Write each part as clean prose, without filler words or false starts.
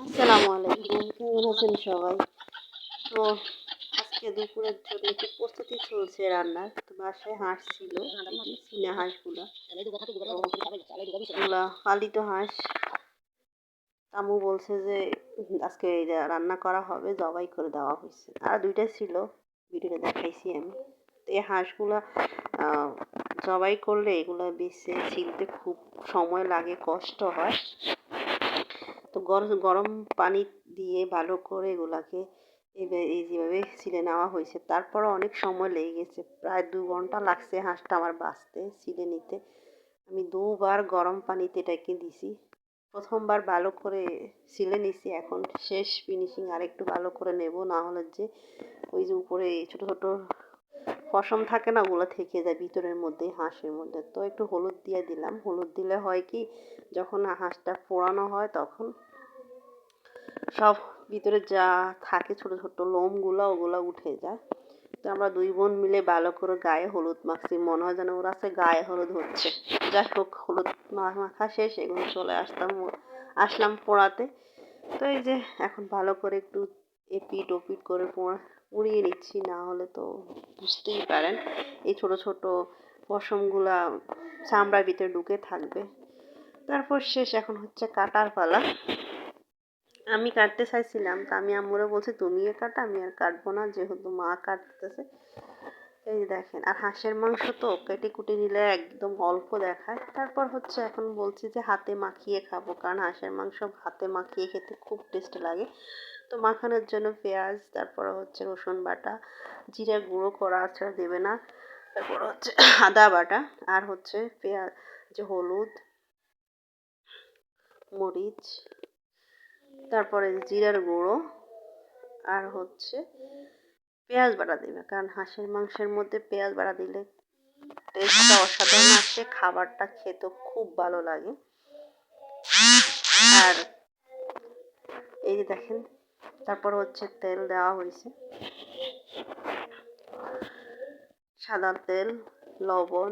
আসসালামু আলাইকুম, কেমন আছেন সবাই? তো আজকে দুপুরের জন্য একটু প্রস্তুতি চলছে রান্নার। তো বাসায় হাঁস ছিল, এই যে চীনা হাঁসগুলো, এগুলা পালিত হাঁস। আম্মু বলছে যে আজকে এটা রান্না করা হবে, জবাই করে দেওয়া হয়েছে। আর দুইটা ছিল, ভিডিওতে দেখাইছি আমি। তো এই হাঁসগুলা আহ, জবাই করলে এগুলা বেছে ছিলতে খুব সময় লাগে, কষ্ট হয়। তো গরম পানি দিয়ে ভালো করে এগুলাকে এই যেভাবে ছিলে নেওয়া হয়েছে, তারপরও অনেক সময় লেগে গেছে, প্রায় 2 ঘন্টা লাগছে হাঁসটা আমার বাঁচতে, ছিলে নিতে। আমি দুবার গরম পানিতে এটাকে দিছি। প্রথমবার ভালো করে ছিলে নিছি, এখন শেষ ফিনিশিং আর একটু ভালো করে নেব, না হলে যে ওই যে উপরে ছোট ছোট পশম থাকে না, ওগুলো থেকে যায় ভিতরের মধ্যে, হাঁসের মধ্যে। তো একটু হলুদ দিয়ে দিলাম। হলুদ দিলে হয় কি, যখন হাঁসটা পোড়ানো হয় তখন সব ভিতরে যা থাকে ছোট ছোট লোমগুলো, ওগুলো উঠে যায়। তো আমরা 2 বোন মিলে ভালো করে গায়ে হলুদ মাখছি, মনে হয় যেন ওরা আছে গায়ে হলুদ হচ্ছে। যাই হোক, হলুদ মাখা শেষ, এগুলো চলে আসলাম পোড়াতে। তো এই যে এখন ভালো করে একটু এপিট ওপিট করে পুড়িয়ে নিচ্ছি, না হলে তো বুঝতেই পারেন এই ছোট ছোট পশমগুলা চামড়ার ভিতরে ঢুকে থাকবে। তারপর শেষ, এখন হচ্ছে কাটার পালা। আমি কাটতে চাইছিলাম, তা আমি আম্মুরে বলছি তুমিও কাটা, আমি আর কাটবো না, যেহেতু মা কাটতেছে। এই দেখেন, আর হাঁসের মাংস তো কেটে কুটে নিলে একদম অল্প দেখায়। তারপর হচ্ছে এখন বলছি যে হাতে মাখিয়ে খাবো, কারণ হাঁসের মাংস হাতে মাখিয়ে খেতে খুব টেস্ট লাগে। তো মাখানোর জন্য পেঁয়াজ, তারপর হচ্ছে রসুন বাটা, জিরা গুঁড়ো করা আছাড়া দেবে না, তারপর হচ্ছে আদা বাটা, আর হচ্ছে পেঁয়াজ, যে হলুদ, মরিচ, তারপরে জিরার গুঁড়ো, আর হচ্ছে পেঁয়াজ বাটা দিবে, কারণ হাঁসের মাংসের মধ্যে পেঁয়াজ বাটা দিলে টেস্টটা অসাধারণ আসে, খাবারটা খেতে খুব ভালো লাগে। আর এই যে দেখেন, তারপর হচ্ছে তেল দেওয়া হয়েছে, সাদা তেল, লবণ,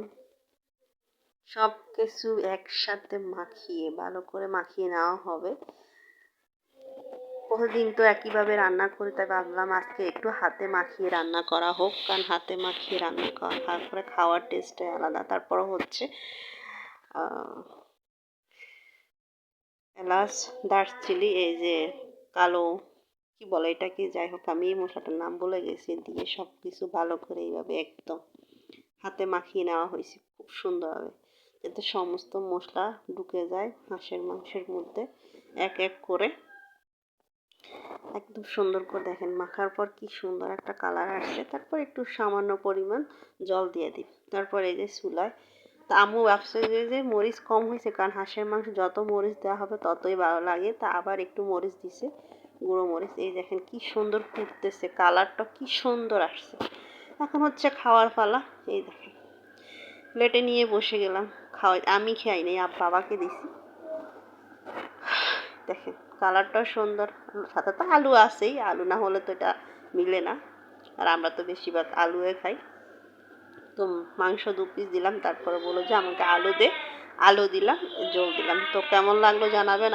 সব কিছু একসাথে মাখিয়ে ভালো করে মাখিয়ে নেওয়া হবে। প্রতিদিন তো একইভাবে রান্না করি, তাই ভাবলাম আজকে একটু হাতে মাখিয়ে রান্না করা হোক, কারণ হাতে মাখিয়ে রান্না করে খাওয়ার টেস্টটাই আলাদা। তারপর হচ্ছে এলাচ, দারচিনি, এই যে কালো কি বলে এটাকে, যাই হোক আমি এই মশলাটার নাম বলে গেছি, দিয়ে সব কিছু ভালো করে এইভাবে একদম হাতে মাখিয়ে নেওয়া হয়েছে খুব সুন্দরভাবে, যাতে সমস্ত মশলা ঢুকে যায় হাঁসের মাংসের মধ্যে এক এক করে। একদম সুন্দর করে দেখেন মাখার পর কি সুন্দর একটা কালার আসছে। তারপর একটু সামান্য পরিমাণ জল দিয়ে দিই। তারপর এই যে চুলায়, তা আম্মু ভাবছে যে মরিচ কম হয়েছে, কারণ হাঁসের মাংস যত মরিচ দেওয়া হবে ততই ভালো লাগে, তা আবার একটু মরিচ দিছে, গুঁড়ো মরিচ। এই দেখেন কি সুন্দর ফুটতেছে, কালারটা কি সুন্দর আসছে। এখন হচ্ছে খাওয়ার পালা। এই দেখেন প্লেটে নিয়ে বসে গেলাম খাওয়াই, আমি খাই নাই, বাবাকে দিছি। দেখেন কালারটাও সুন্দর, সাথে তো আলু আছেই, আলু না হলে তো এটা মিলে না, আর আমরা তো বেশিরভাগ আলুয়ে খাই। তো মাংস 2 পিস দিলাম, তারপরে বললো যে আমাকে আলু দে, আলু দিলাম, জল দিলাম। তো কেমন লাগলো জানাবেন।